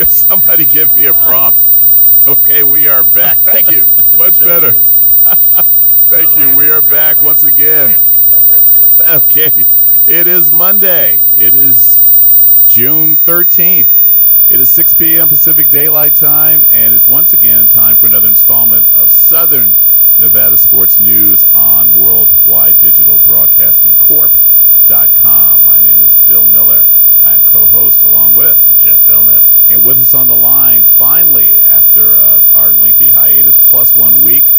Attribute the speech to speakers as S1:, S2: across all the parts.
S1: Somebody give me a prompt. Okay, we are back. Thank you. Much better. Thank you. We are back once again.
S2: Yeah, that's good.
S1: Okay. It is Monday. It is June 13th. It is 6 p.m. Pacific Daylight Time, and it's once again time for another installment of Southern Nevada Sports News on Worldwide Digital Broadcasting Corp.com. My name is Bill Miller. I am co-host along with
S3: Jeff Belknap.
S1: And with us on the line, finally, after our lengthy hiatus plus 1 week,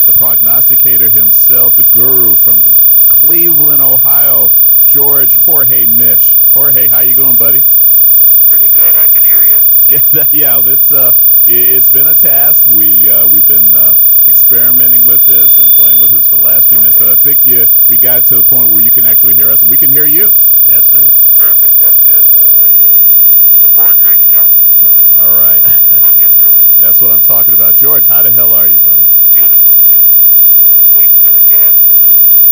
S1: the prognosticator himself, the guru from Cleveland, Ohio, George Jorge Mish. Jorge, how you going, buddy?
S2: Pretty good. I can hear you.
S1: Yeah, it's been a task. We've been experimenting with this and playing with this for the last few minutes, but I think we got to the point where you can actually hear us and we can hear you.
S3: Yes, sir.
S2: Perfect. That's good. The 4 drinks help. So
S1: all right.
S2: We'll get through it.
S1: That's what I'm talking about. George, how the hell are you, buddy?
S2: Beautiful, beautiful. It's waiting for the Cavs to lose.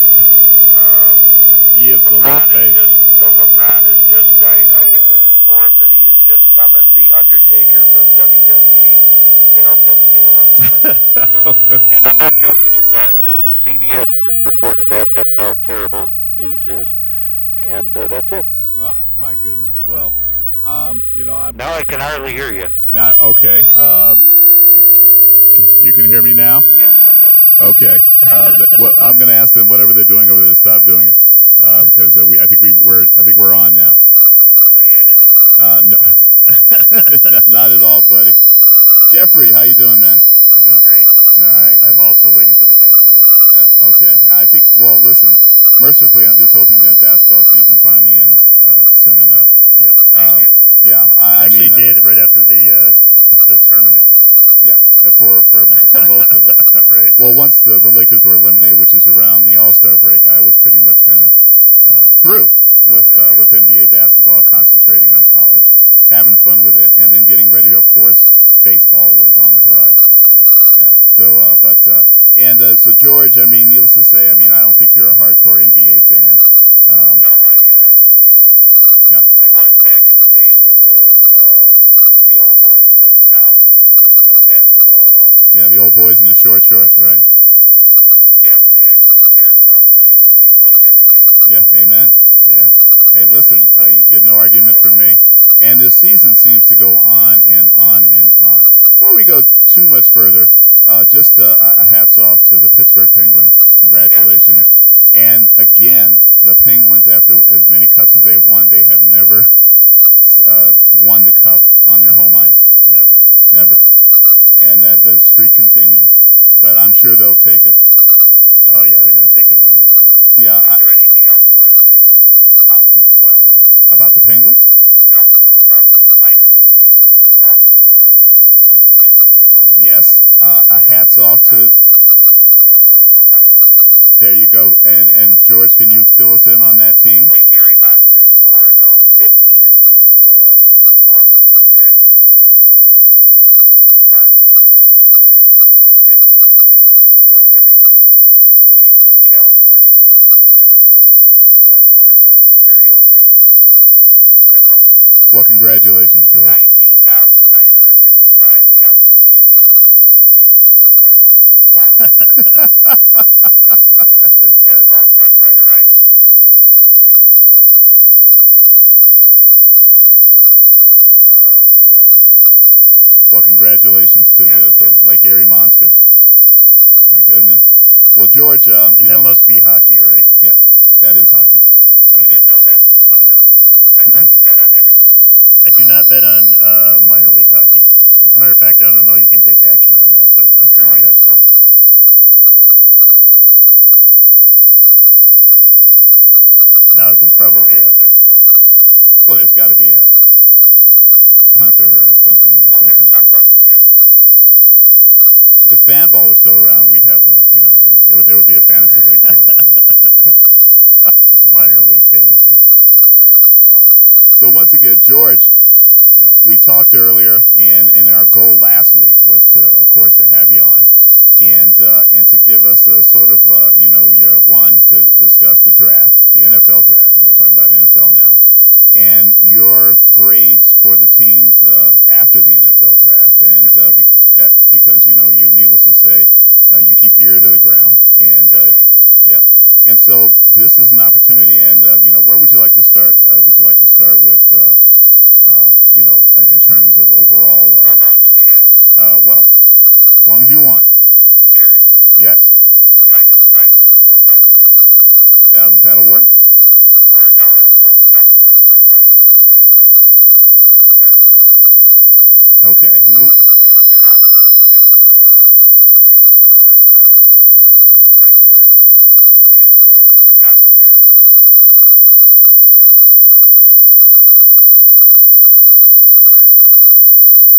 S1: You have so little faith.
S2: LeBron is just, I was informed that he has just summoned The Undertaker from WWE to help him stay alive. So, and I'm not joking. It's CBS just reported that. That's how terrible news is. And that's it.
S1: Oh, my goodness. Well, I'm...
S2: Now I can hardly hear you.
S1: Not okay. You can hear me now?
S2: Yes, I'm better. Yes,
S1: okay. I'm going to ask them whatever they're doing over there to stop doing it, because I think we're on now.
S2: Was I editing?
S1: No, not at all, buddy. Jeffrey, how you doing, man?
S3: I'm doing great.
S1: All right.
S3: I'm also waiting for the Cavs to lose.
S1: Okay. I think. Well, listen. Mercifully, I'm just hoping that basketball season finally ends soon enough.
S3: Yep.
S2: Thank you.
S1: Yeah,
S3: I actually did right after the tournament.
S1: Yeah, for most of it.
S3: Right.
S1: Well, once the Lakers were eliminated, which is around the All-Star break, I was pretty much kind of through with NBA basketball, concentrating on college, having fun with it, and then getting ready. Of course, baseball was on the horizon.
S3: Yep.
S1: Yeah. So, so George, I mean, needless to say, I mean, I don't think you're a hardcore NBA fan.
S2: No, I actually no.
S1: Yeah.
S2: I was back in the days of the old boys, but now it's no basketball at all.
S1: Yeah, the old boys in the short shorts, right?
S2: Yeah, but they actually cared about playing, and they played every game.
S1: Yeah, amen.
S3: Yeah.
S1: Hey, listen, you get no argument from me. And this season seems to go on and on and on. Before we go too much further, just a hats off to the Pittsburgh Penguins. Congratulations.
S2: Yes.
S1: And again, the Penguins, after as many cups as they've won, they have never won the cup on their home ice.
S3: Never.
S1: Never.
S3: No.
S1: And the streak continues. But I'm sure they'll take it.
S3: Oh, yeah, they're going to take the win regardless.
S1: Yeah.
S2: Is there anything else you want to say, Bill?
S1: About the Penguins?
S2: No, about the minor league team that also won a championship over the
S1: Yes.
S2: weekend.
S1: Hats off to...
S2: The Cleveland, Ohio Arena.
S1: There you go. And George, can you fill us in on that team?
S2: Lake Erie Monsters, 4-0, 15-2 in the playoffs. Columbus Blue Jackets, the farm team of them, and they went 15-2 and destroyed every team, including some California team who they never played, the Ontario Reign. That's all.
S1: Well, congratulations, George.
S2: 19,955. They outdrew the Indians in 2 games by 1.
S1: Wow.
S3: That's awesome.
S2: That's called front-righteritis, which Cleveland has a great thing, but if you knew Cleveland history, and I know you do, you got to do that. So.
S1: Well, congratulations to the Lake Erie Monsters. My goodness. Well, George,
S3: that must be hockey, right?
S1: Yeah, that is hockey.
S2: Okay. You didn't know that?
S3: Oh, no.
S2: I thought you bet on everything.
S3: I do not bet on minor league hockey. As a matter of fact, I don't know you can take action on that, but I'm sure you have some.
S2: I told somebody tonight that you couldn't because I was full of something, but I really believe you can.
S3: No, there's probably out there.
S2: Let's go.
S1: Well, there's got to be a punter or something.
S2: Well, there's somebody, yes, in England that will do it for you.
S1: If Fanball was still around, we'd have there would be a fantasy league for it. So.
S3: Minor league fantasy. That's great.
S1: So once again, George, we talked earlier, and our goal last week was to, of course, to have you on, and to give us a sort of, your to discuss the draft, the NFL draft, and we're talking about NFL now, and your grades for the teams after the NFL draft, and because you needless to say, you keep your ear to the ground, and
S2: Yes, I do.
S1: yeah, and so this is an opportunity, and where would you like to start? Would you like to start with, in terms of overall?
S2: How long do we have?
S1: Well, as long as you want.
S2: Seriously?
S1: Yes.
S2: Nobody else. Okay, I just go by division if you want to.
S1: That'll work.
S2: Or no, let's go by grade. And, let's start at the best.
S1: Okay. Who?
S2: They're all these next 1, 2, 3, 4 tied, but they're right there. And the Chicago Bears are the first ones. I don't know if Jeff knows that because he is into this, but the Bears had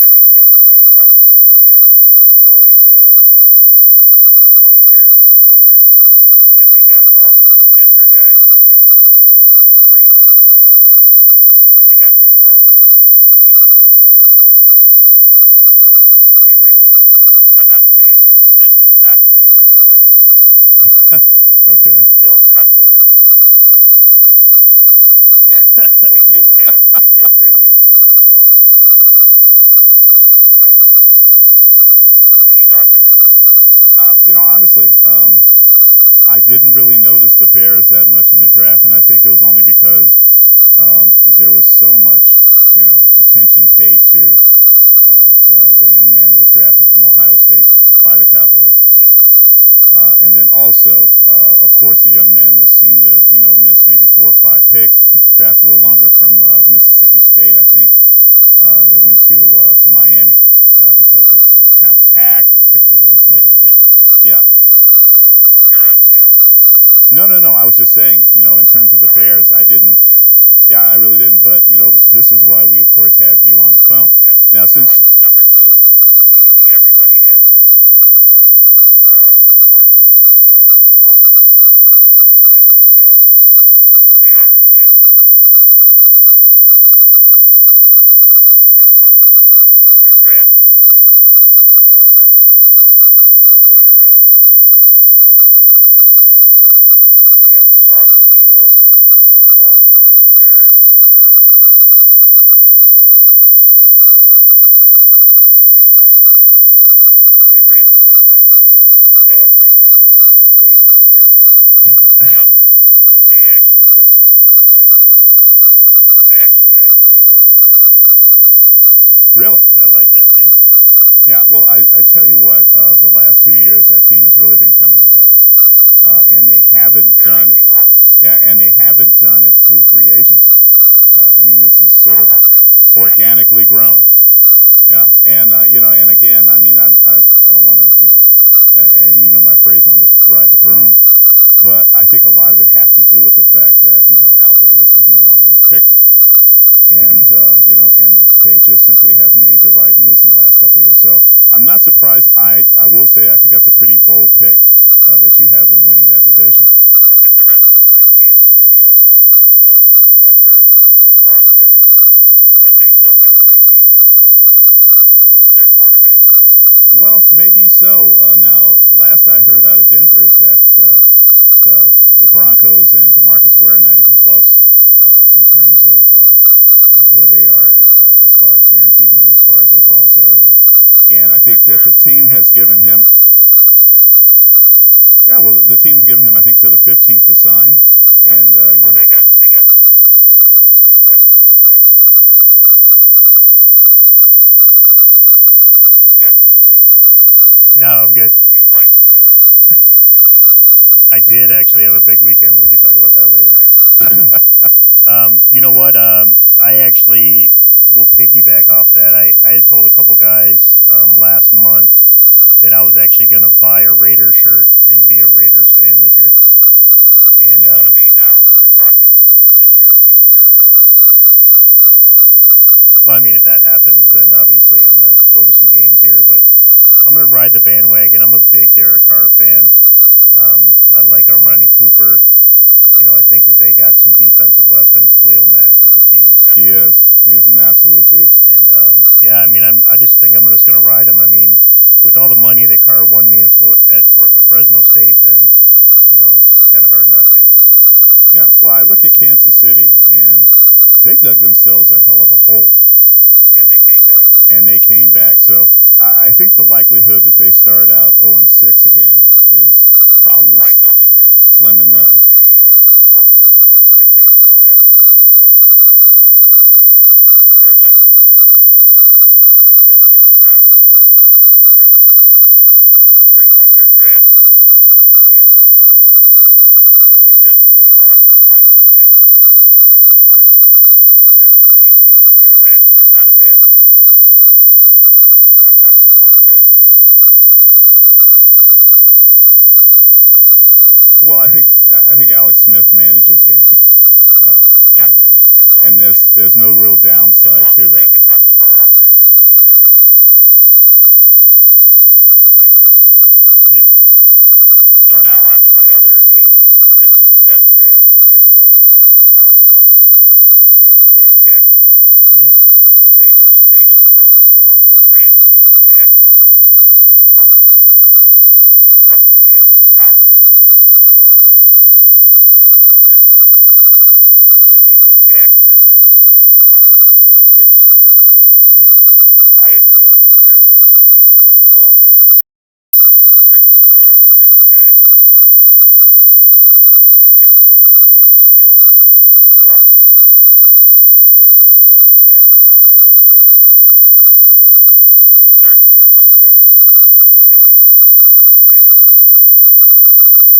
S2: every pick I liked that they actually took. Floyd, Whitehair, Bullard, and they got all these Denver guys. They got Freeman, Hicks, and they got rid of all their aged players, Forte and stuff like that. So they really, I'm not saying this is not saying they're going to win anything. This is saying
S1: Okay.
S2: until Cutler commit suicide or something. But they did really improve themselves in the season. I thought anyway. Any thoughts on that?
S1: Honestly, I didn't really notice the Bears that much in the draft, and I think it was only because there was so much, attention paid to the young man that was drafted from Ohio State by the Cowboys.
S3: Yep.
S1: And then also, of course, the young man that seemed to, miss maybe 4 or 5 picks, drafted a little longer from Mississippi State, I think, that went to Miami because his account was hacked. There was pictures of him smoking.
S2: Mississippi, yes.
S1: Yeah.
S2: You're on Dallas.
S1: No. I was just saying, in terms of the Bears, I didn't.
S2: Totally understand.
S1: Yeah, I really didn't. But this is why we, of course, have you on the phone.
S2: Yes.
S1: Now, since
S2: Number 2, easy. Everybody has this the same. Unfortunately for you guys, Oakland, I think, had a fabulous. They already had a good team going into this year, and now they just added humongous stuff. Their draft was nothing important until later on when they picked up a couple nice defensive ends. But they got this awesome Mila from Baltimore as a guard, and then Irving and Smith on defense, and they re-signed Penn. So they really look like it's a sad thing after looking at Davis's haircut, younger, that they actually did something that I feel is I believe they'll win their division over Denver.
S1: really,
S3: I like that too.
S2: Yes,
S1: yeah. Well, I tell you what, the last 2 years that team has really been coming together, and they haven't done it.
S2: few holes.
S1: Yeah, and they haven't done it through free agency. I mean, this is sort of
S2: I'll draft.
S1: organically grown.
S2: Guys are brilliant.
S1: Yeah, and and again, I mean, I don't want to, and my phrase on this, ride the broom, but I think a lot of it has to do with the fact that Al Davis is no longer in the picture, and and they just simply have made the right moves in the last couple of years. So I'm not surprised. I will say I think that's a pretty bold pick that you have them winning that division.
S2: Look at the rest of them. Like Kansas City, Denver has lost everything, but they still got a great defense. But who's their quarterback?
S1: Well, maybe so. Now, last I heard out of Denver is that the Broncos and DeMarcus Ware are not even close in terms of where they are as far as guaranteed money, as far as overall salary. And I think that the team has given him. Yeah, well, the team's given him, I think, to the 15th to sign.
S2: Yeah,
S1: And
S2: well, they got time, but that's the first deadline until something happens. That's it. Jeff, you sleeping over there?
S3: No, I'm good.
S2: You have a big weekend?
S3: I did actually have a big weekend. We can talk about that later.
S2: I did.
S3: You know what? I actually will piggyback off that. I had told a couple guys last month that I was actually going to buy a Raiders shirt and be a Raiders fan this year. And
S2: is it going to be now, we're talking, is this your future, your team in Las Vegas?
S3: well, I mean, if that happens, then obviously I'm going to go to some games here. But
S2: Yeah.
S3: I'm going to ride the bandwagon. I'm a big Derek Carr fan. I like Armani Cooper. I think that they got some defensive weapons. Khalil Mack is a beast.
S1: He is. He is an absolute beast.
S3: And, I mean, I just think I'm just going to ride him. I mean, with all the money that Carr won me at Fresno State, then, it's kind of hard not to.
S1: Yeah, well, I look at Kansas City, and, they dug themselves a hell of a hole.
S2: And they came back.
S1: And they came back. So I think the likelihood that they start out 0-6 again is probably
S2: I totally agree with you.
S1: slim and none.
S2: They, if they still have the team, that's fine. But they, as far as I'm concerned, they've done nothing except get the Brown Schwartz, and the rest of it's been pretty much their draft was. They had no number one pick, so they lost their lineman Allen. They picked up Schwartz, and they're the same team as they are last year. Not a bad thing, but I'm not the quarterback fan of Kansas City that most people are.
S1: Well, I think Alex Smith manages games.
S2: That's all
S1: and there's no real downside to that.
S2: As long as they can run the ball, they're going to be in every game that they play. So I agree with you there.
S3: Yep.
S2: So now on to my other A. This is the best draft of anybody, and I don't know how they lucked into it. Is Jacksonville?
S3: Yep.
S2: They just ruined with Ramsey and Jack, although injuries both right now. And plus they added Fowler, who didn't play all last year, defensive end. Now they're coming in. And then they get Jackson and Mike Gibson from Cleveland. And Ivory, I could care less. You could run the ball better than him. And Prince, the Prince guy with his long name, and Beecham, and they just killed the offseason. And they're the best draft around. I don't say they're going to win their division, but they certainly are much better in a kind of a weak division, actually.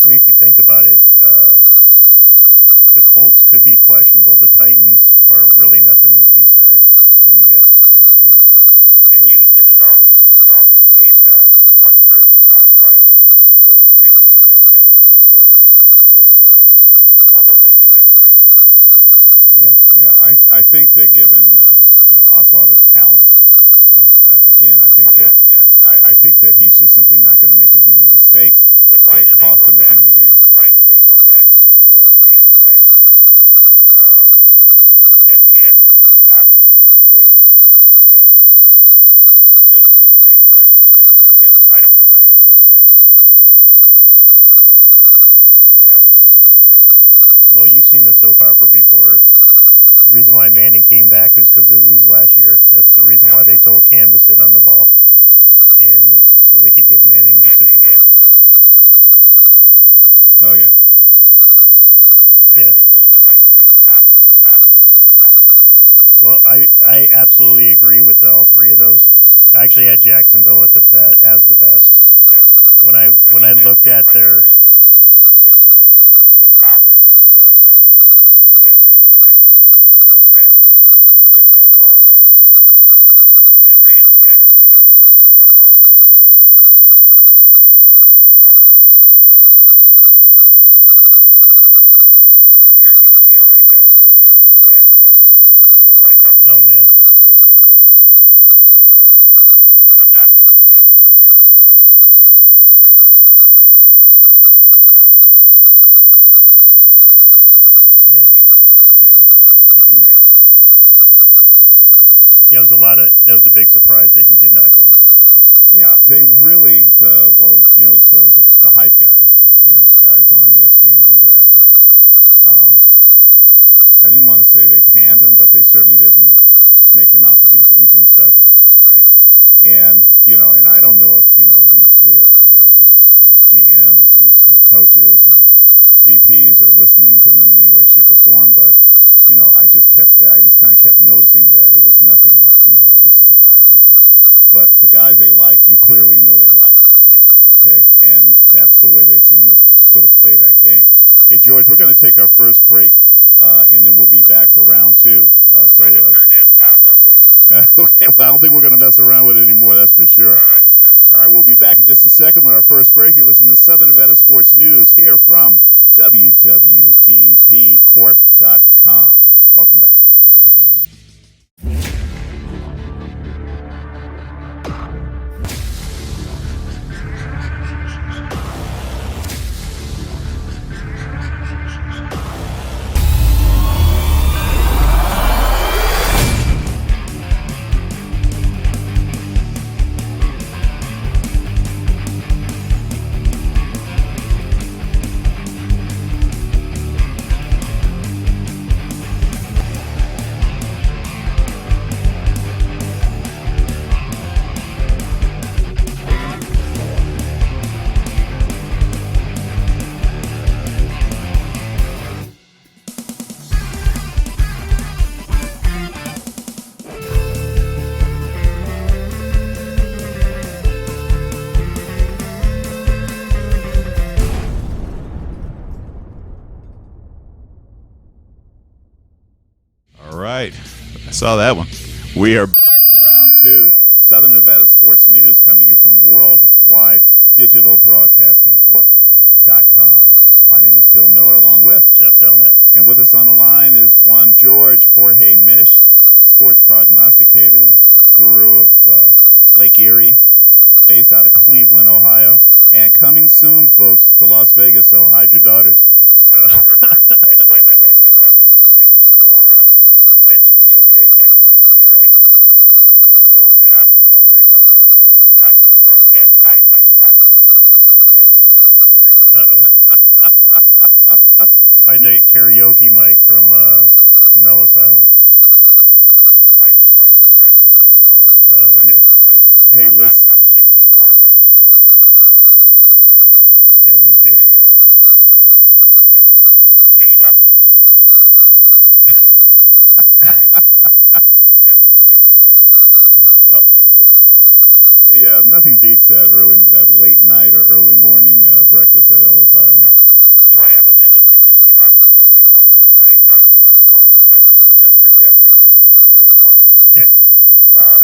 S3: I mean, if you think about it, the Colts could be questionable. The Titans are really nothing to be said, and then you got Tennessee. So,
S2: and Houston is based on one person, Osweiler, who really you don't have a clue whether he's good or bad. Although they do have a great defense. So.
S1: Yeah. I think that given Osweiler's talents, again, I think I think that he's just simply not going to make as many mistakes that cost him as many games.
S2: Why did they go back to Manning last year at the end? And he's obviously way past his prime, just to make less mistakes, I guess. I don't know. That just doesn't make any sense to me. But they obviously made the right decision.
S3: Well, you've seen the soap opera before. The reason why Manning came back is because it was his last year. That's the reason why they told Cam to sit on the ball, and so they could give Manning the Super Bowl.
S2: They have the best defense in a long time.
S1: Oh yeah.
S2: And that's it. Those are my three top.
S3: Well, I absolutely agree with all three of those. I actually had Jacksonville at as the best.
S2: Yes.
S3: When I looked at their.
S2: This is if Fowler comes back healthy, you have really an extra draft pick that you didn't have at all last year. And Ramsey, I don't think I've been looking it up all day, but I didn't have a chance to look at the end. I don't know how long he's going to be out, but it shouldn't be much. And your UCLA guy, Billy, I mean, Jack, that was a steal. I thought Cleveland was going to take him, but they, and I'm not happy they didn't, but they would have been a great pick to take him top in the second round, because he was a fifth pick in my draft, and that's it.
S3: Yeah, that was a big surprise that he did not go in the first round.
S1: Yeah, they really the hype guys, the guys on ESPN on draft day. I didn't want to say they panned him, but they certainly didn't make him out to be anything special.
S3: Right.
S1: And and I don't know if these GMs and these head coaches and these VPs are listening to them in any way, shape, or form. But I just kind of kept noticing that it was nothing like oh, this is a guy who's this. But the guys they like, you clearly know they like.
S3: Yeah.
S1: Okay, and that's the way they seem to sort of play that game. Hey George, we're going to take our first break. And then we'll be back for round two.
S2: Try to turn that sound up, baby.
S1: Okay, well, I don't think we're going to mess around with it anymore, that's for sure.
S2: All right.
S1: All right, we'll be back in just a second with our first break. You're listening to Southern Nevada Sports News here from WWDBTV.com. Welcome back. Saw that one. We are back for round two. Southern Nevada Sports News coming to you from Worldwide Digital Broadcasting Corp.com. My name is Bill Miller, along with
S3: Jeff Belknap.
S1: And with us on the line is one George Jorge Mish, sports prognosticator, guru of Lake Erie, based out of Cleveland, Ohio. And coming soon, folks, to Las Vegas, so hide your daughters.
S2: October 1st. Wait. I'm going to be 64 on Wednesday, okay? Next Wednesday, all right? Don't worry about that. Hide my daughter. Hide my slot machines because I'm deadly down at the sand.
S3: Hide the karaoke mic from Ellis Island.
S2: I just like the breakfast, that's all right.
S3: Okay.
S1: Hey,
S2: I'm
S1: listen.
S2: I'm 64, but I'm still 30-something in my head.
S3: Yeah, me too.
S2: Okay, never mind. Kate Upton still looks really fine after the picture last week. So that's all I have to say.
S1: Yeah, nothing beats that late night or early morning breakfast at Ellis Island.
S2: No. Do I have a minute to just get off the subject? 1 minute. I talked to you on the phone a bit. This is just for Jeffrey because he's been very quiet.
S3: Yeah.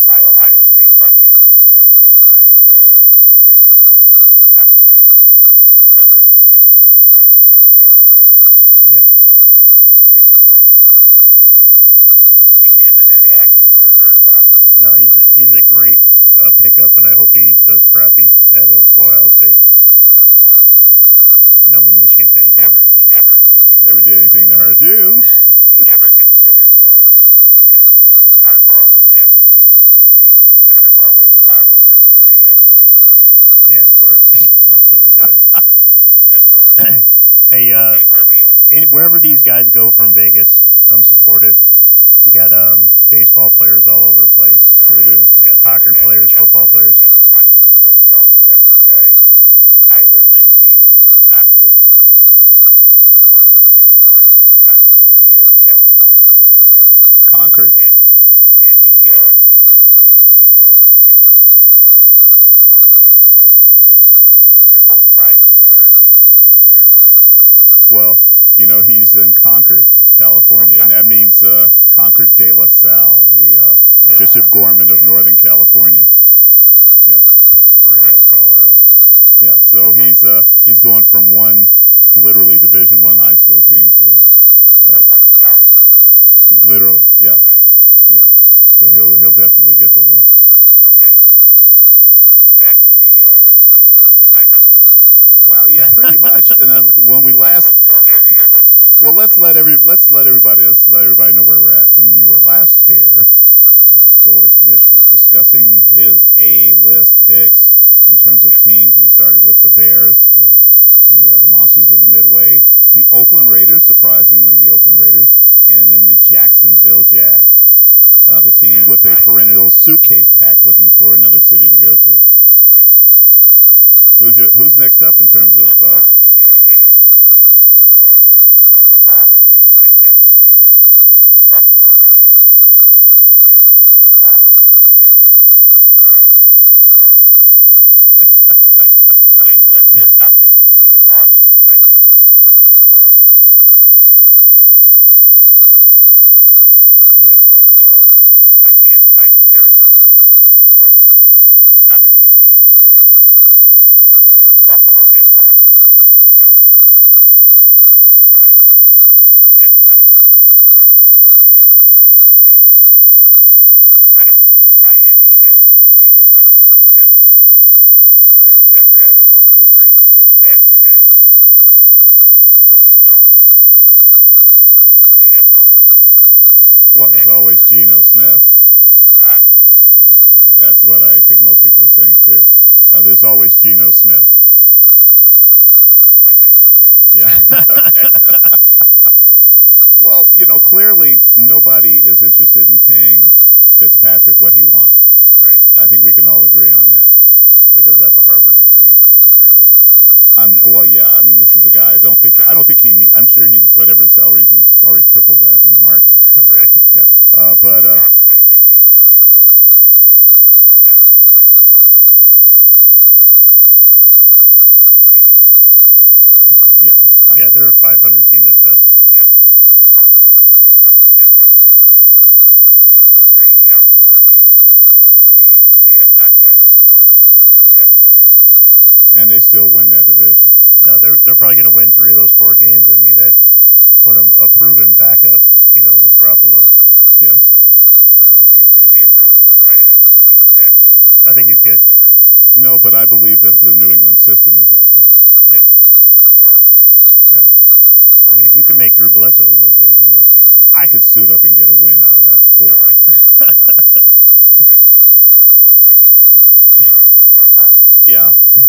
S2: My Ohio State Buckheads have just signed the Bishop Gorman, not signed, a letter of intent for Martell or whatever his name is,
S3: Yep.
S2: from Bishop Gorman, quarterback. Have you seen him in that action or heard about him?
S3: No, he's a great pickup, and I hope he does crappy at Ohio State.
S2: Why?
S3: You know I'm a Michigan fan. Come on.
S2: He never
S1: Never did anything to hurt you.
S2: He never considered Michigan because Harbaugh wouldn't have him. Harbaugh wasn't allowed over for a boys' night in.
S3: Yeah, of course. That's what they do.
S2: Okay, never mind. That's all right.
S3: Hey,
S2: Okay, where we at?
S3: wherever these guys go from Vegas, I'm supportive. We got baseball players all over the place.
S1: Sure do.
S3: We got hockey players, football players.
S2: You got a lineman, but you also have this guy, Tyler Lindsay, who is not with Gorman anymore. He's in Concordia, California, whatever that means.
S1: Concord.
S2: And he is him and the quarterback are like this, and they're both 5-star, and he's considered Ohio State also.
S1: Well, he's in Concord, California, and that means Concord de La Salle, the Bishop Gorman of Northern California.
S2: Okay.
S1: Yeah.
S3: Perennial Colorados.
S1: Yeah, so he's going from one literally Division I high school team to
S2: From one scholarship to another.
S1: literally, yeah,
S2: In high school. Okay.
S1: yeah. So he'll definitely get the looks.
S2: Okay. Back to the am I running this or no?
S1: Well, yeah, pretty much. And when we
S2: Let's
S1: last,
S2: go here.
S1: let's let everybody know where we're at. When you were last here, George Mish was discussing his A-list picks in terms of teams. We started with the Bears, the Monsters of the Midway, the Oakland Raiders, surprisingly, and then the Jacksonville Jags, the team with a perennial suitcase pack looking for another city to go to.
S2: Yes.
S1: Who's next up in terms of?
S2: Let's go with the AFC East, and there's of all of the. I have to say this: Buffalo, Miami, New England, and the Jets. All of them together didn't do dog duty. New England did nothing. Even lost. I think the crucial loss was then for Chandler Jones going to whatever team he went to.
S3: Yep.
S2: But Arizona, I believe. But none of these teams did anything in the draft. Buffalo had Lawson, but he's out now for 4 to 5 months, and that's not a good thing for Buffalo. But they didn't do anything bad either. So I don't think Miami they did nothing, and the Jets. Jeffrey, I don't know if you agree. Fitzpatrick, I assume, is still going there, but until you know, they have nobody.
S1: Well, there's always Geno Smith.
S2: Huh?
S1: Yeah, that's what I think most people are saying too. There's always Geno Smith.
S2: Like I just said.
S1: Yeah. Well, clearly nobody is interested in paying Fitzpatrick what he wants.
S3: Right.
S1: I think we can all agree on that.
S3: Well, he does have a Harvard degree, so I'm sure he has a plan.
S1: Yeah. I mean, this is a guy. I don't think he need. I'm sure he's whatever his salary is. He's already tripled that in the market.
S3: Right.
S1: Yeah.
S2: They offered, I think, $8 million, but and it'll go down to the end, and he'll get in because there's nothing left. That they need somebody, but
S3: Yeah, they're a 500 team at best.
S2: yeah, this whole group has done nothing. That's why I say New England, even be out 4 games and stuff. They have not got any worse. They really haven't done anything, actually.
S1: And they still win that division.
S3: No, they're probably going to win 3 of those 4 games. I mean, they've won a proven backup, with Garoppolo.
S1: Yes.
S3: So I don't think it's going to be.
S2: Is he proven? Is he that good?
S3: I think he's good.
S1: No, but I believe that the New England system is that good.
S3: Yeah.
S2: Okay, we all agree with that.
S1: Yeah.
S3: I mean, if you can make Drew Bledsoe look good, he must be good.
S1: I could suit up and get a win out of that 4.
S2: No, I don't.
S1: Yeah.
S2: I've seen you throw the ball. I mean, the ball.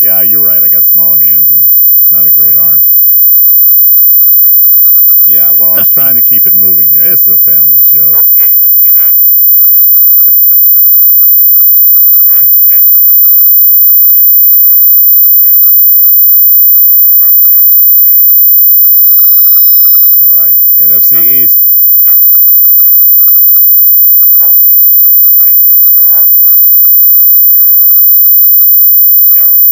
S1: Yeah, you're right. I got small hands and not a great arm.
S2: I didn't mean that at all. You went right over your head. But
S1: Yeah, well, I was trying to keep it moving here. This is a family show.
S2: Okay, let's get on with it. It is? Okay. All right, so that's done. We did the West. How about Dallas Giants, Philly, and West? Huh?
S1: All right. NFC East.
S2: Another one. Pathetic. Both teams did, I think, or all 4 teams did nothing. They were all from a B to C plus. Dallas,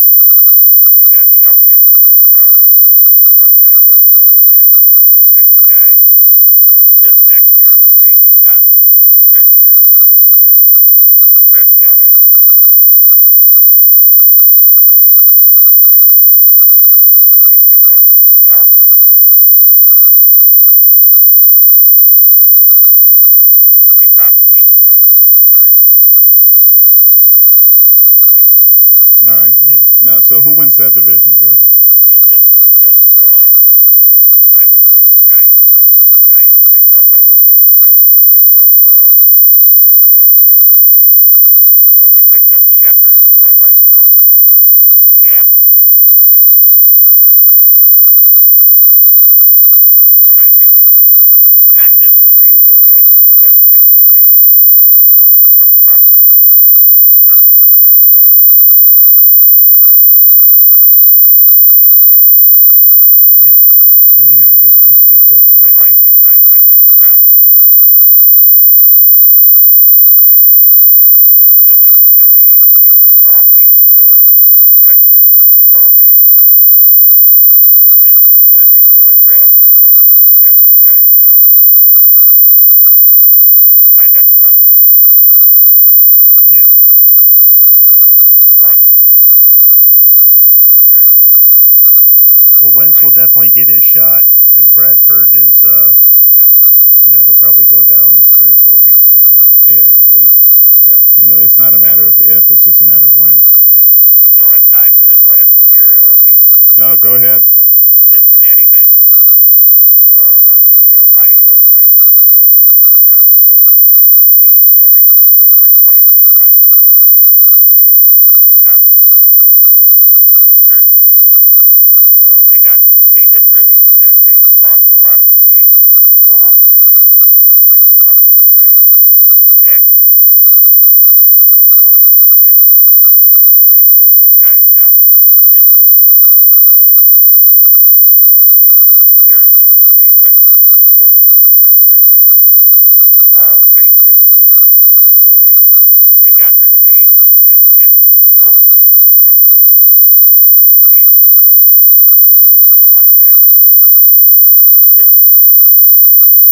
S2: they got Elliott, which I'm proud of, being a Buckeye, but other than that, they picked a guy, Smith next year, who may be dominant, but they redshirt him because he's hurt. Prescott, I don't think, is going to do anything with them, and they didn't do it. They picked up Alfred Morris. Yawn. And that's it. They probably gained by losing Hardy, the white beater.
S1: All right.
S3: Yep.
S1: Now, so who wins that division, Georgie?
S2: In I would say the Giants probably. Giants picked up, I will give them credit, they picked up, where we have here on my page, they picked up Shepard, who I like from Oklahoma. The Apple pick from Ohio State was the first round I really didn't care for, but I really think, this is for you, Billy, I think the best pick they made, and we'll talk about this, I circled it as Perkins, the running back from UCLA. I think he's going to be fantastic for your team.
S3: Yep. I think he's a good, definitely good
S2: I
S3: player.
S2: like him. I wish the Browns would have had him. I really do. And I really think that's the best. Philly, it's all based, it's conjecture, it's all based on Wentz. If Wentz is good, they still have Bradford, but you got 2 guys now who's like, that's a lot of money to spend on quarterbacks.
S3: Yep.
S2: And Washington did very little.
S3: Well, Wentz will definitely get his shot, and Bradford is, he'll probably go down 3 or 4 weeks in. And
S1: Yeah, at least. Yeah. It's not a matter of if, it's just a matter of when.
S3: Yep.
S2: We still have time for this last one here, or
S1: No, go ahead.
S2: Cincinnati Bengals. On my group with the Browns, I think they just aced everything. They weren't quite an A- like I gave those 3 at the top of the show, but they certainly they didn't really do that. They lost a lot of free agents, old free agents, but they picked them up in the draft with Jackson from Houston and Boyd from Pitt, and the guys down to the Vigil from Utah State, Arizona State, Westerman, and Billings from wherever the hell he's from. All great picks later down, and so they got rid of age, and the old man from Cleveland, I think, for them is Dansby coming in to do his middle linebacker because he still is good. And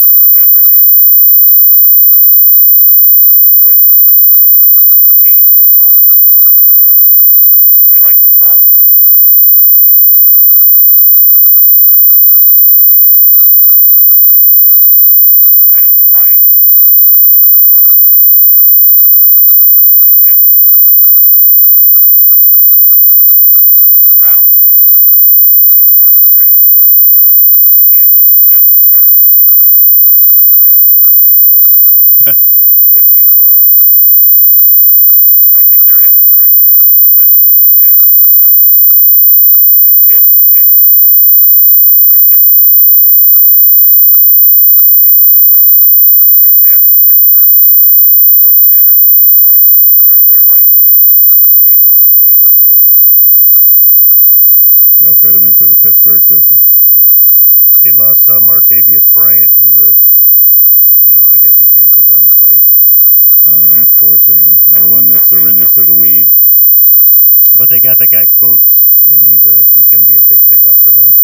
S2: Cleveland got rid of him because of the new analytics, but I think he's a damn good player. So I think Cincinnati aced this whole thing over anything. I like what Baltimore did, but the Stanley over Tunzel from, you mentioned the Mississippi guy. I don't know why Tunzel, except for the Vaughn thing, went down, but I think that was totally blown out of proportion in my case. Browns had, to me, a fine draft, but you can't lose 7 starters, even on the worst team in basketball or football. if you, I think they're headed in the right direction, especially with Hugh Jackson, but not this year. And Pitt had an abysmal draft, but they're Pittsburgh, so they will fit into their system, and they will do well, because that is Pittsburgh Steelers, and it doesn't matter who you play, or they're like New England, they will fit in and do well. That's my opinion.
S1: They'll fit them into the Pittsburgh system.
S3: Yep. They lost Martavius Bryant, who's I guess he can't put down the pipe.
S1: Unfortunately, another one that surrenders to the weed.
S3: But they got that guy Coates, and he's going to be a big pickup for them.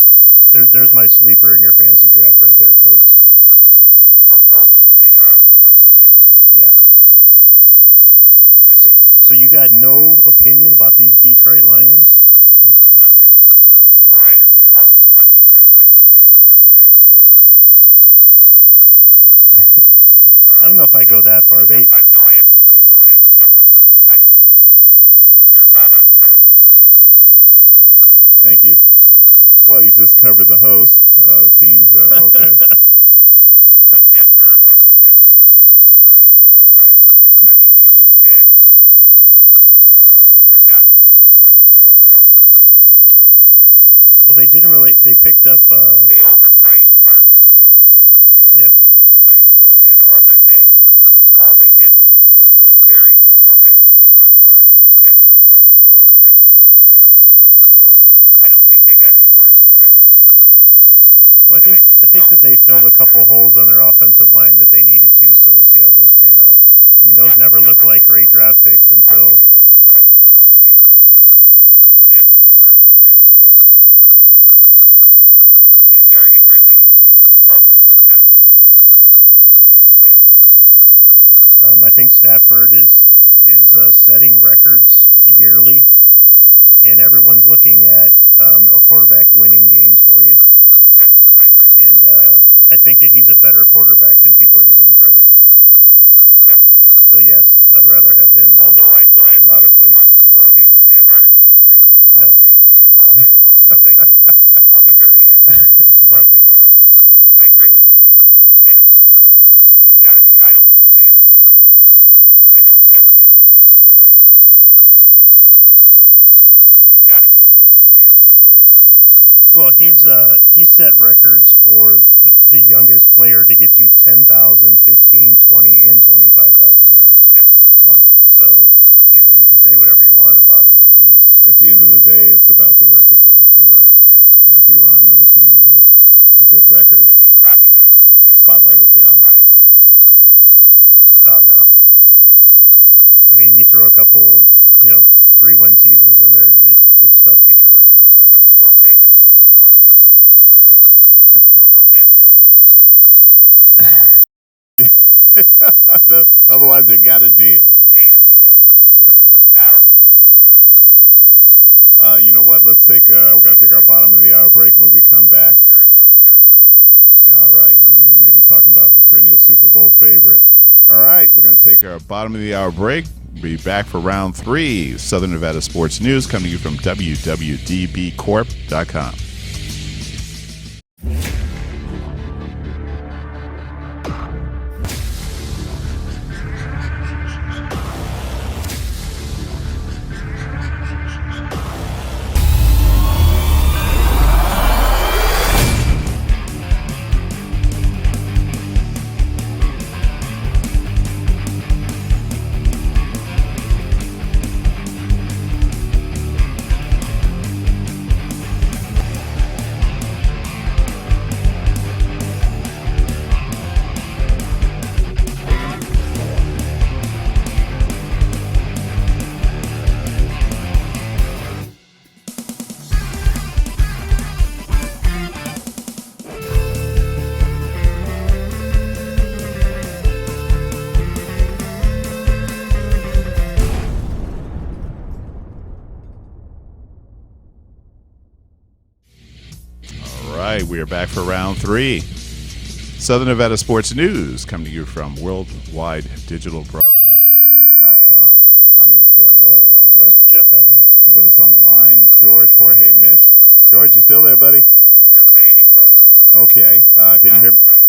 S3: There's my sleeper in your fantasy draft right there, Coates.
S2: The one from last year.
S3: Yeah.
S2: Okay. Could be.
S3: So you got no opinion about these Detroit Lions?
S2: I'm not there yet.
S3: Oh, okay.
S2: Or I am there. Oh, you want Detroit? I think they have the worst draft pretty much in all the draft.
S3: I don't know if I go that far.
S2: No, I have to say the last. No, I don't. They're about on par with the Rams, who Billy and I talked
S1: Thank you.
S2: to this morning.
S1: Well, you just covered the host teams. Okay.
S2: But Denver, you're saying Detroit. I mean, you lose Jackson or Johnson. What else do they do? I'm trying to get to this.
S3: Well, they didn't really. They picked up.
S2: They overpriced Marcus Jones, I think.
S3: Yep.
S2: He was a nice. And other than that, all they did was a very good Ohio State run blocker is Decker, but the rest of the draft was nothing. So I don't think they got any worse, but I don't think they got any better.
S3: Well, I think that they filled a couple holes on their offensive line that they needed to. So we'll see how those pan out. I mean, those never looked like great draft picks until.
S2: I'll give you that, but I still only gave them a C, and that's the worst in that group. And are you really bubbling with confidence on your man Stafford?
S3: I think Stafford is setting records yearly, and everyone's looking at a quarterback winning games for you.
S2: Yeah, I agree.
S3: And I think that he's a better quarterback than people are giving him credit.
S2: Yeah.
S3: So yes, I'd rather have him than
S2: Although I'd gladly,
S3: a lot of
S2: if you want to, you
S3: people.
S2: can have RG3, and I'll
S3: No.
S2: take him all day long.
S3: No, thank you.
S2: I'll be very happy.
S3: No,
S2: But
S3: thanks.
S2: I agree with you. He's the stats. He's got to be. I don't do fantasy because it's just I don't bet against people that my teams or whatever. But he's got to be a good fantasy player now.
S3: Well, he's set records for the youngest player to get to 10,000, 15, 20, and 25,000 yards.
S2: Yeah.
S1: Wow.
S3: So, you can say whatever you want about him. I mean, he's
S1: At the end of the
S3: slinging
S1: day,
S3: ball.
S1: it's about the record, though. You're right.
S3: Yep.
S1: Yeah, if he were on another team with a good record,
S2: Because he's probably not the
S1: Spotlight would be on him.
S2: 500 in his career, is he? As far as
S3: Oh no.
S2: Yeah. Okay. Yeah.
S3: I mean, you throw a couple, 3-win seasons in there, it's tough to get your record to 500.
S2: Still take him though if you want to give him to me for. Oh no, Matt Millen isn't there anymore, so I can't.
S1: otherwise they got a deal.
S2: Damn, we got it.
S3: Yeah.
S2: Now we'll move on if you're still going.
S1: You know what? Let's take. We're gonna take our bottom of the hour break. When we come back,
S2: Arizona Cardinals on deck.
S1: all right. I mean, maybe talking about the perennial Super Bowl favorite. All right, we're going to take our bottom of the hour break. Be back for round 3. Southern Nevada Sports News coming to you from WWDBTV.com. We are back for round 3. Southern Nevada Sports News coming to you from WWDBTV.com. My name is Bill Miller, along with
S3: Jeff Elnett.
S1: And with us on the line, George Jorge Mish. George, you still there, buddy?
S2: You're fading, buddy.
S1: Okay. Can you hear me?
S2: Right.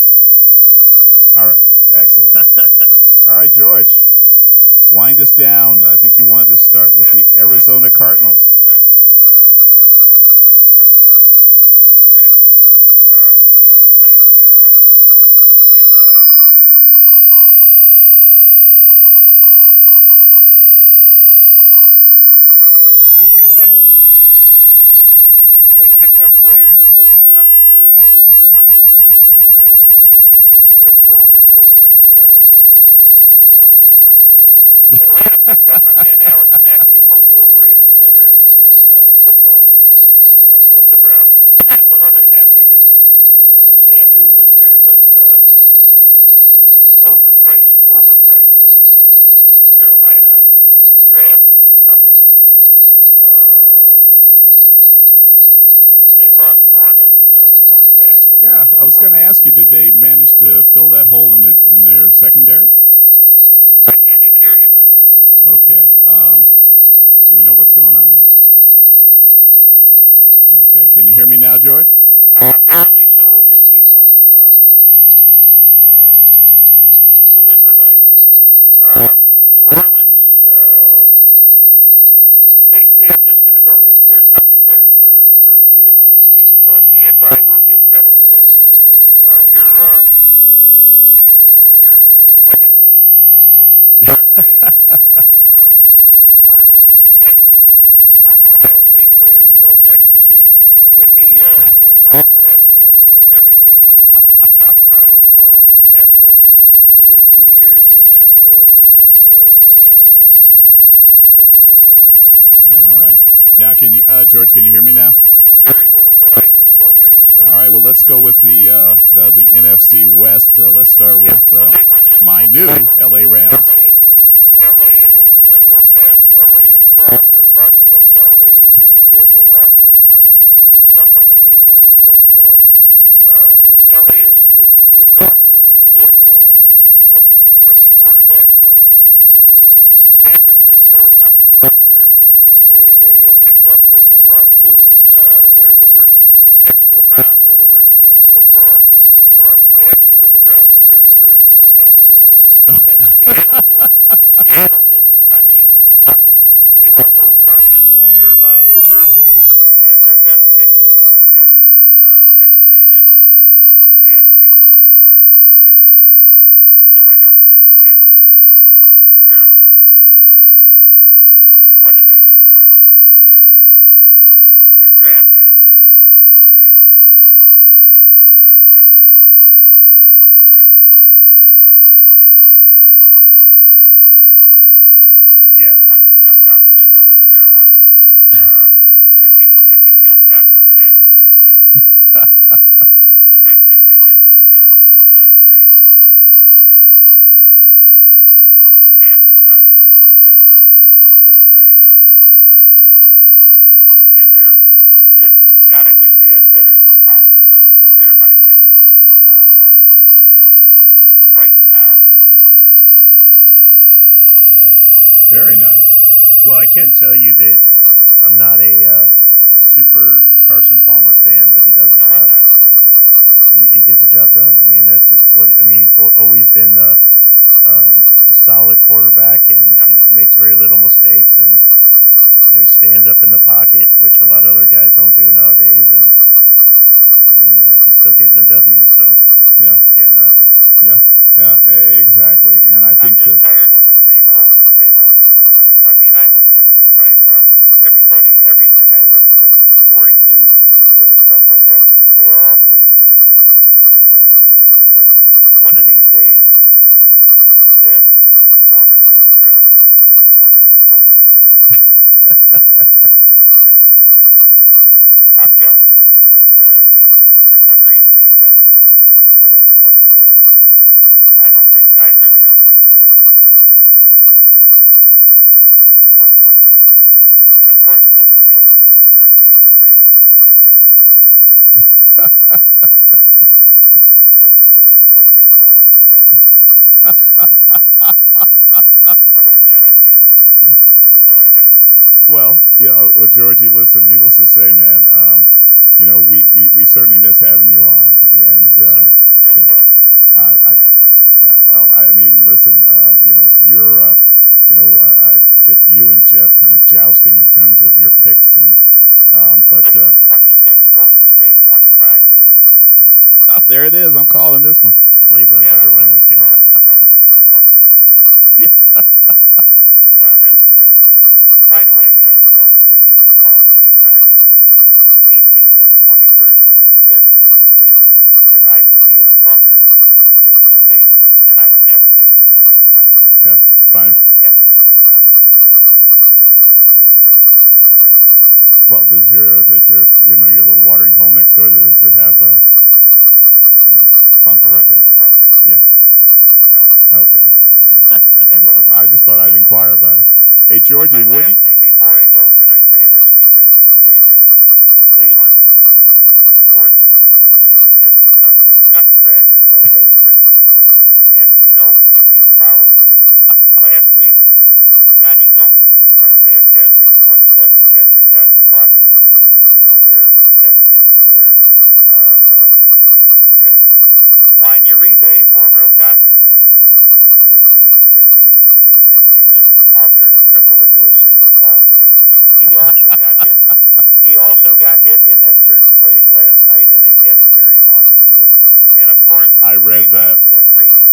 S2: Okay.
S1: All right. Excellent. All right, George. Wind us down. I think you wanted to start with the Arizona Cardinals.
S2: Two left, and the only one. Let's go to the crap one. The Atlanta, Carolina, New Orleans, Tampa. I don't think any one of these 4 teams improved or really didn't go up. They really did absolutely. They picked up players, but nothing really happened there. Nothing.
S1: Okay.
S2: I don't think. Let's go over it real quick. No, there's nothing. Atlanta picked up my man Alex Mack, the most overrated center in football, from the Browns. But other than that, they did nothing. Sanu was there, but overpriced. Carolina, cornerback. But
S1: Yeah, I was going to ask you, did they manage to fill that hole in their secondary?
S2: I can't even hear you, my friend.
S1: Okay. Do we know what's going on? Okay. Can you hear me now, George?
S2: Barely, so we'll just keep going. We'll improvise here. New Orleans, basically I'm just going to go, there's nothing there for either one of these teams. Tampa, I will give credit to them. Your second team, Billy, Hargraves from Florida, and Spence, former Ohio State player who loves ecstasy. If he is off of that shit and everything, he'll be one of the top 5 pass rushers within 2 years in the NFL. That's my opinion on that.
S3: Nice.
S1: All right. Now, can you, George? Can you hear me now?
S2: Very little, but I can still hear you. So.
S1: All right. Well, let's go with the NFC West. Let's start with
S2: the big one is
S1: my new LA Rams.
S2: LA, it is real fast. LA is brought for bust. That's all they really did. They lost a ton of stuff on the defense, but LA is it's Goff. If he's good, but rookie quarterbacks don't interest me. San Francisco, nothing. Buckner, they picked up and they lost Boone. They're the worst. Next to the Browns, they're the worst team in football. So I actually put the Browns at 31st, and I'm happy with that. And Seattle didn't. I mean, nothing. They lost Okung and Irvin, and their best pick was a Betty from Texas A&M, which is they had to reach with 2 arms to pick him up. So I don't think Seattle did anything also. So Arizona just blew the doors. And what did I do for Arizona? Because we haven't got to it yet. Their draft, I don't think, was anything great unless this kid, Jeffrey, you can correct me. Is this guy's name Kem Dicker or something from Mississippi?
S3: Yeah.
S2: The one that jumped out the window with the marijuana? If he has gotten over that, it's fantastic. But, the big thing they did was Jones trading for Jones from New England and Mathis, obviously, from Denver, solidifying the offensive line. So, God, I wish they had better than Palmer, but they're my pick for the Super Bowl along with Cincinnati to be right now on June 13th.
S3: Nice.
S1: Very nice.
S3: Well, I can tell you that I'm not a super Carson Palmer fan, but he does the
S2: No,
S3: job.
S2: I'm not, but,
S3: He gets the job done. I mean, it's what I mean. He's always been a solid quarterback, and makes very little mistakes, and he stands up in the pocket, which a lot of other guys don't do nowadays. And I mean, he's still getting a W, so
S1: Yeah.
S3: can't knock him.
S1: Yeah. Yeah. Exactly. And I think
S2: I'm just
S1: that.
S2: tired of the same old people. And I mean, I would if I saw everything I looked from sporting news to stuff like that, they all believe New England and New England and New England. But one of these days, that former Cleveland Brown coach. I'm jealous, okay, but for some reason he's got it going, so whatever. But I really don't think the New England can go 4 games. And of course, Cleveland has the first game that Brady comes back. Guess who plays Cleveland in their first game? And he'll inflate his balls with that game. Other than that, I can't tell you anything. But I got you there.
S1: Well, Georgie, listen. Needless to say, man, we certainly miss having you on, and
S2: Just have me on.
S1: yeah. Well, I mean, listen, you're, I get you and Jeff kind of jousting in terms of your picks, and but
S2: Cleveland 26, Golden State 25, baby.
S1: There it is. I'm calling this one.
S3: Cleveland better win this game.
S2: Just like the Republican convention. Okay, never mind. Yeah, that's by the way, you can call me anytime between the 18th and the 21st when the convention is in Cleveland, because I will be in a bunker in the basement, and I don't have a basement. I got to find one.
S1: Okay,
S2: You
S1: fine.
S2: wouldn't catch me getting out of this city right there. So.
S1: Well, does your your little watering hole next door? Does it have a bunker right there?
S2: A bunker?
S1: Yeah.
S2: No.
S1: Okay. I just thought I'd inquire about it. Hey, Georgie,
S2: my
S1: what do
S2: last thing before I go, can I say this? Because you gave me the Cleveland sports 2014 has become the nutcracker of the Christmas world. And you know, if you follow Cleveland, last week, Yanni Gomes, our fantastic 170 catcher, got caught in you know where with testicular contusion. Okay, Juan Uribe, former of Dodger fame, who is his nickname is "I'll turn a triple into a single all day." He also got hit. He also got hit in that certain place last night, and they had to carry him off the field. And of course,
S1: I read that.
S2: Green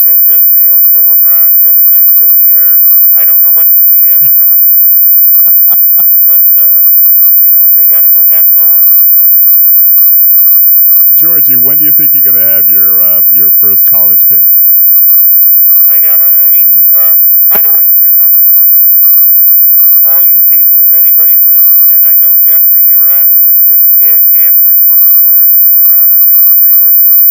S2: has just nailed LeBron the other night. So we are. I don't know what we have a problem with this, but you know, if they got to go that low on us, I think we're coming back. So,
S1: Georgie, when do you think you're going to have your first college picks?
S2: I got a 80. By the way, here I'm going to talk this. All you people, if anybody's listening, and I know Jeffrey, you're onto it. If Gambler's Bookstore is still around on Main Street, or Billy,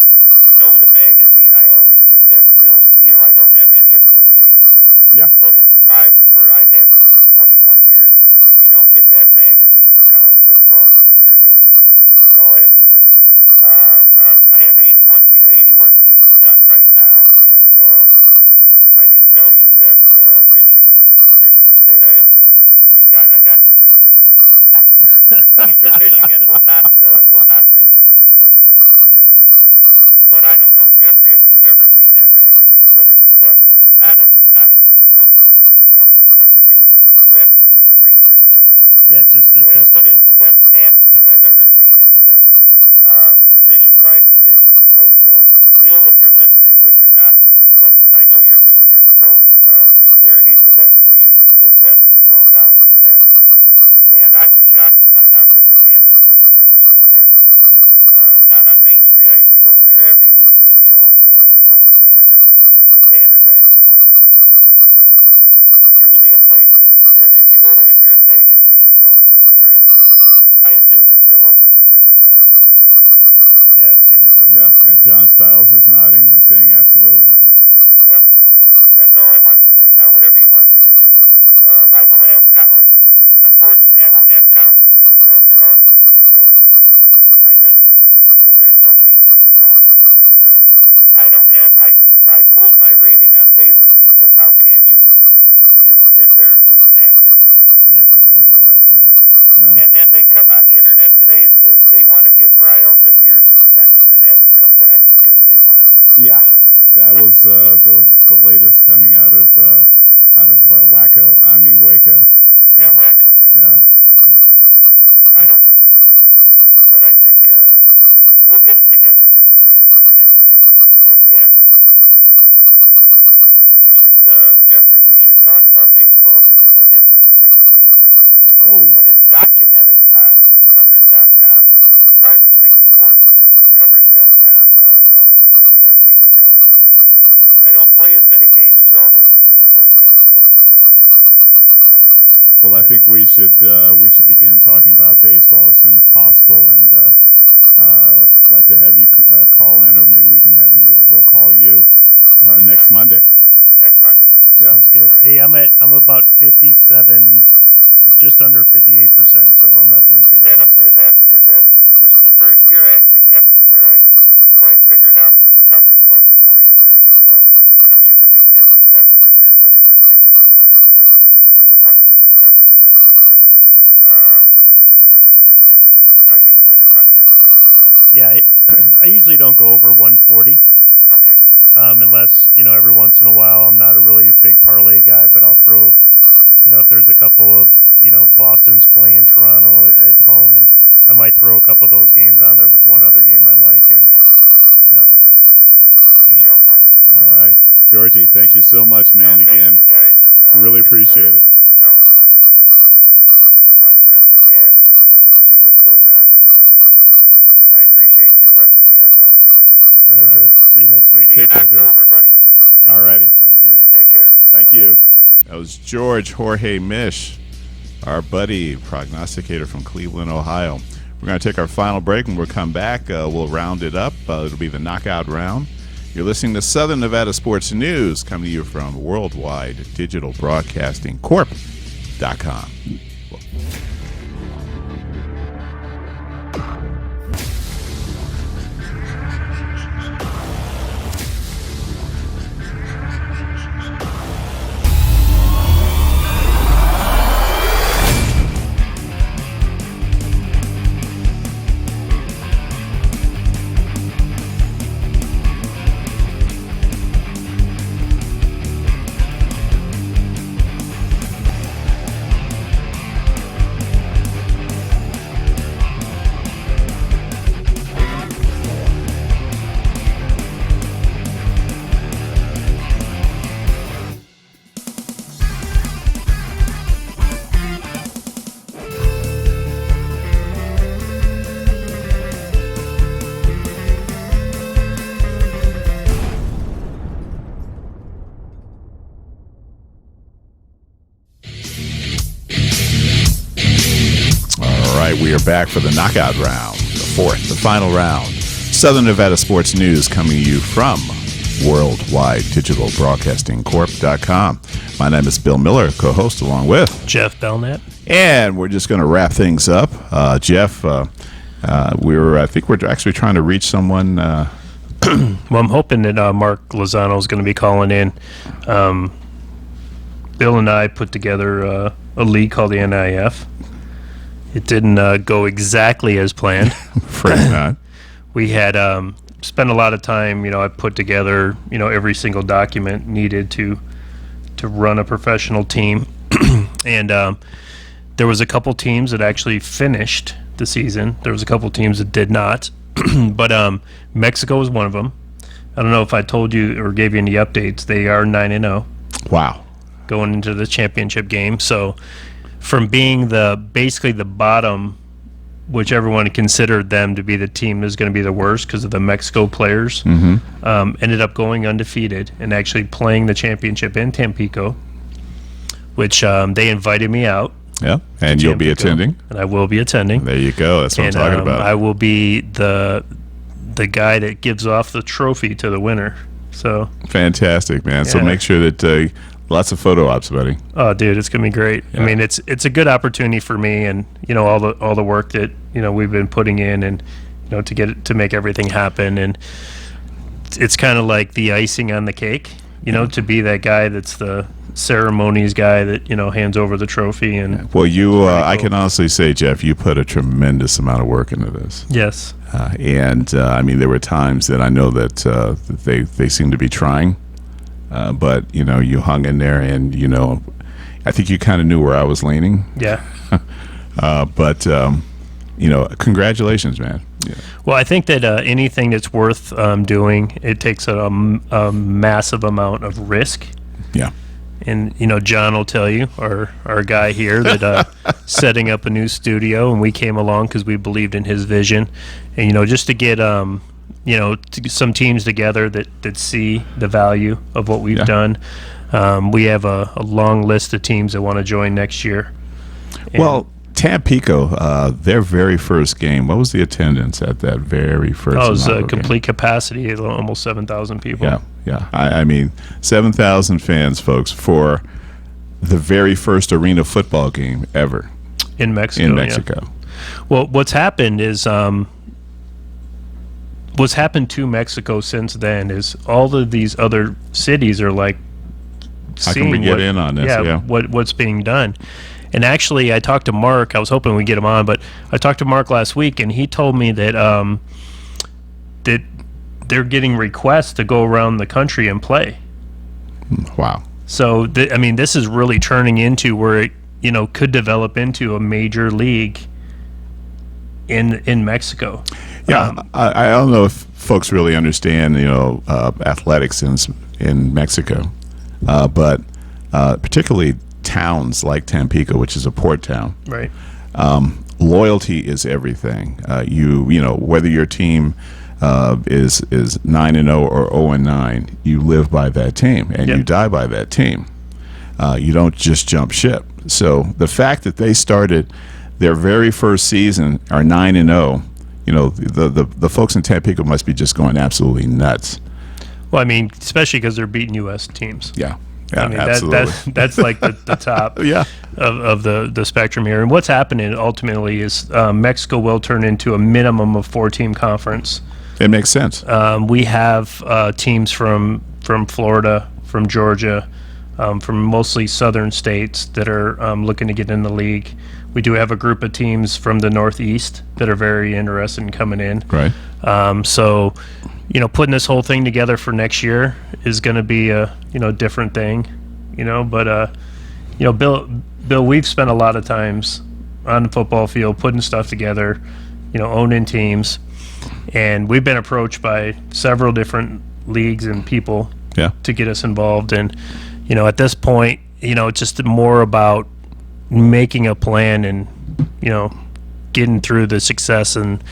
S2: you know the magazine I always get, that Phil Steele. I don't have any affiliation with him.
S1: Yeah.
S2: But I've had this for 21 years. If you don't get that magazine for college football, you're an idiot. That's all I have to say. I have 81 teams done right now, and I can tell you that Michigan State I haven't done yet. I got you there, didn't I? Eastern Michigan will not make it. But
S3: Yeah, we know that.
S2: But I don't know, Jeffrey, if you've ever seen that magazine, but it's the best. And it's not a book that tells you what to do. You have to do some research on that.
S3: Yeah, it's just
S2: But it's the best stats that I've ever seen, and the best position by position place. So, Phil, if you're listening, which you're not, but I know you're doing your pro there, he's the best. So you should invest the $12 for that. And I was shocked to find out that the Gambler's Bookstore was still there.
S3: Yep.
S2: Down on Main Street. I used to go in there every week with the old man, and we used to banter back and forth. Truly a place that if you're in Vegas, you should both go there. I assume it's still open because it's on his website. So.
S3: Yeah, I've seen it over.
S1: Yeah, and John Stiles is nodding and saying absolutely.
S2: Yeah, okay. That's all I wanted to say. Now, whatever you want me to do, I will have college. Unfortunately, I won't have college till mid-August because there's so many things going on. I mean, I pulled my rating on Baylor because how can you they're losing half their team.
S3: Yeah, who knows what will happen there.
S1: Yeah.
S2: And then they come on the internet today and says they want to give Bryles a year's suspension and have him come back because they want him.
S1: Yeah, that was the latest coming out of Waco. I mean Waco.
S2: Yeah, Waco.
S1: Yeah.
S2: Okay. No, I don't know, but I think we'll get it together because we're going to have a great season. And you should, Jeffrey, we should talk about baseball because I'm hitting at 68% right now.
S3: Oh.
S2: And it's documented on covers.com. Pardon me, 64%. Covers.com, the king of covers. I don't play as many games as all those guys, but I'm hitting quite a bit.
S1: Well, I think we should begin talking about baseball as soon as possible, and like to have you call in, or maybe we can have you. Or we'll call you next Monday.
S2: Next Monday.
S3: Sounds good.
S2: Right.
S3: Hey, I'm about 57, just under 58%, so I'm not doing too bad.
S2: Is that this is the first year I actually kept it where I figured out because Covers does it for you where you can be 57%, but if you're picking 200 to 2 to 1, it doesn't look good. But are you winning money on the 57?
S3: Yeah, I usually don't go over 140.
S2: Okay.
S3: Unless, every once in a while I'm not a really big parlay guy, but I'll throw, if there's a couple of, Boston's playing Toronto at home, and I might throw a couple of those games on there with one other game I like, and you know how it goes.
S2: We shall talk.
S1: All right. Georgie, thank you so much, man,
S2: thank
S1: again.
S2: You guys, and,
S1: really appreciate it.
S2: No, it's fine. I'm going to watch the rest of the Cavs and see what goes on, and I appreciate you letting me talk to you guys.
S3: All right, George. See you next week.
S2: See you in
S1: care, George.
S2: October, buddies.
S3: All
S1: righty.
S3: Sounds good.
S2: Right, take care.
S1: Thank
S2: Bye-bye.
S1: you. That was George Jorge Mish, our buddy prognosticator from Cleveland, Ohio. We're going to take our final break, and we'll come back. We'll round it up. It'll be the knockout round. You're listening to Southern Nevada Sports News, coming to you from Worldwide Digital Broadcasting Corp.com. All right, we are back for the knockout round, the fourth, the final round. Southern Nevada Sports News coming to you from Worldwide Digital Broadcasting Corp.com. My name is Bill Miller, co-host along with
S3: Jeff Belknap.
S1: And we're just going to wrap things up. Jeff, I think we're actually trying to reach someone.
S3: Well, I'm hoping that Mark Lozano is going to be calling in. Bill and I put together a league called the NIF. It didn't go exactly as planned.
S1: Afraid not.
S3: We had spent a lot of time. I put together every single document needed to run a professional team, and there was a couple teams that actually finished the season. There was a couple teams that did not, but Mexico was one of them. I don't know if I told you or gave you any updates. They are 9-0.
S1: Wow.
S3: Going into the championship game. So from being basically the bottom, which everyone considered them to be the team that is going to be the worst because of the Mexico players, ended up going undefeated and actually playing the championship in Tampico, which they invited me out.
S1: Yeah, and you'll be attending.
S3: And I will be attending.
S1: There you go. That's what I'm talking about.
S3: I will be the guy that gives off the trophy to the winner. So
S1: fantastic, man. Yeah. So make sure that lots of photo ops, buddy.
S3: Oh, dude, it's gonna be great. Yeah. I mean, it's a good opportunity for me, and all the work that we've been putting in, and to make everything happen, and it's kind of like the icing on the cake. To be that guy that's the ceremonies guy that hands over the trophy. And
S1: well, I can honestly say, Jeff, you put a tremendous amount of work into this.
S3: Yes.
S1: And I mean, there were times that I know that they seemed to be trying, but you hung in there, and I think you kind of knew where I was leaning.
S3: Yeah.
S1: But congratulations, man. Yeah.
S3: Well, I think that anything that's worth doing, it takes a massive amount of risk.
S1: Yeah.
S3: And John will tell you, our guy here, that setting up a new studio, and we came along because we believed in his vision, and just to get some teams together that see the value of what we've done. We have a long list of teams that want to join next year.
S1: Well, Tampico, their very first game, what was the attendance at that very first game?
S3: Oh, it was a complete capacity, almost 7,000 people.
S1: Yeah. I mean, 7,000 fans, folks, for the very first arena football game ever.
S3: In Mexico.
S1: Yeah.
S3: Well, what's happened is, what's happened to Mexico since then is all of these other cities are like
S1: how can we get in on this?
S3: Yeah. What's being done. And actually, I talked to Mark. I was hoping we'd get him on, but I talked to Mark last week, and he told me that that they're getting requests to go around the country and play.
S1: Wow.
S3: So, this is really turning into where it, could develop into a major league in Mexico.
S1: Yeah, I don't know if folks really understand, athletics in Mexico, but particularly towns like Tampico, which is a port town.
S3: Right.
S1: Loyalty is everything. Whether your team is 9-0 or 0-9, you live by that team, and you die by that team. You don't just jump ship. So the fact that they started their very first season are 9-0, the folks in Tampico must be just going absolutely nuts.
S3: Well, especially because they're beating U.S. teams.
S1: Yeah. Yeah,
S3: that's like the top of the spectrum here. And what's happening ultimately is Mexico will turn into a minimum of 4-team conference.
S1: It makes sense.
S3: We have teams from Florida, from Georgia, from mostly southern states that are looking to get in the league. We do have a group of teams from the Northeast that are very interested in coming in.
S1: Right.
S3: So, putting this whole thing together for next year is going to be a different thing, But Bill, we've spent a lot of times on the football field putting stuff together, owning teams, and we've been approached by several different leagues and people to get us involved. And at this point, it's just more about making a plan and getting through the success and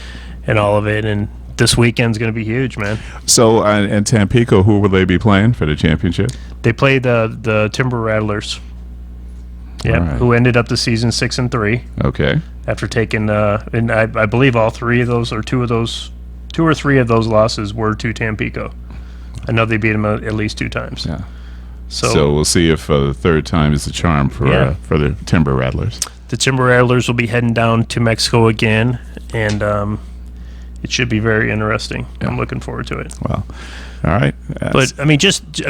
S3: all of it. And this weekend's going to be huge, man.
S1: So, and Tampico, who will they be playing for the championship?
S3: They play the Timber Rattlers. Yeah,
S4: All right.
S3: who ended up the season 6-3
S4: Okay.
S3: after taking, and I believe all three of those, or two or three of those losses were to Tampico. I know they beat them at least 2 times.
S4: Yeah.
S3: So,
S4: So we'll see if the third time is the charm for the Timber Rattlers.
S3: the Timber Rattlers will be heading down to Mexico again, and it should be very interesting.
S4: Yeah.
S3: I'm looking forward to it.
S4: Well, all right.
S3: But just to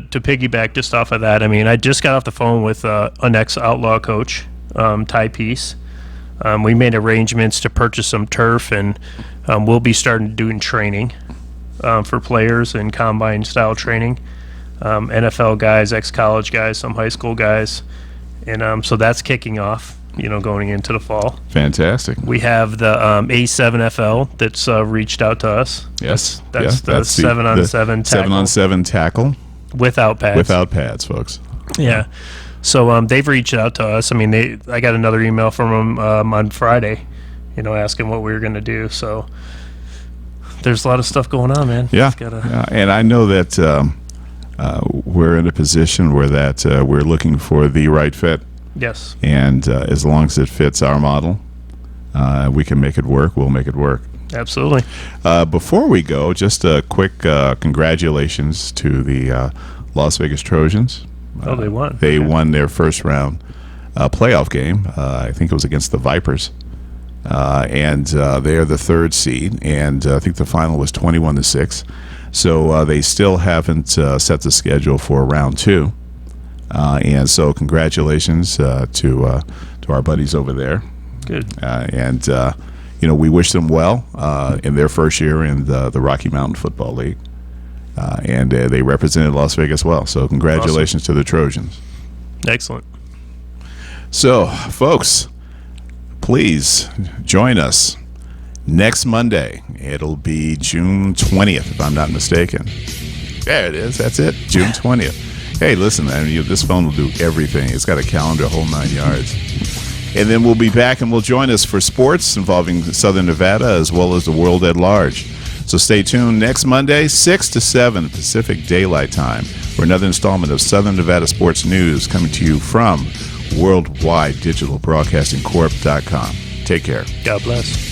S3: piggyback just off of that, I just got off the phone with an ex-Outlaw coach, Ty Peace. We made arrangements to purchase some turf, and we'll be starting doing training for players and combine style training. NFL guys, ex-college guys, some high school guys, and so that's kicking off. Going into the fall.
S4: Fantastic.
S3: We have the A7FL that's reached out to us.
S4: Yes.
S3: That's the 7-on-7 tackle.
S4: 7-on-7 tackle.
S3: Without pads.
S4: Without pads, folks.
S3: Yeah. So they've reached out to us. I got another email from them on Friday, asking what we were going to do. So there's a lot of stuff going on, man.
S4: Yeah.
S3: Yeah.
S4: And I know that we're in a position where we're looking for the right fit.
S3: Yes.
S4: And as long as it fits our model, we can make it work. We'll make it work.
S3: Absolutely.
S4: Before we go, just a quick congratulations to the Las Vegas Trojans.
S3: They won.
S4: They won their first round playoff game. I think it was against the Vipers. And they are the 3rd seed. And I think the final was 21-6. So they still haven't set the schedule for round 2. And so congratulations to our buddies over there.
S3: Good.
S4: And we wish them well in their first year in the Rocky Mountain Football League. And they represented Las Vegas well. So congratulations to the Trojans.
S3: Excellent.
S4: So, folks, please join us next Monday. It'll be June 20th, if I'm not mistaken. There it is. That's it. June 20th. Hey, listen, this phone will do everything. It's got a calendar, a whole 9 yards. And then we'll be back, and we'll join us for sports involving Southern Nevada as well as the world at large. So stay tuned next Monday, 6 to 7 Pacific Daylight Time, for another installment of Southern Nevada Sports News coming to you from WorldwideDigitalBroadcastingCorp.com. Take care.
S3: God bless.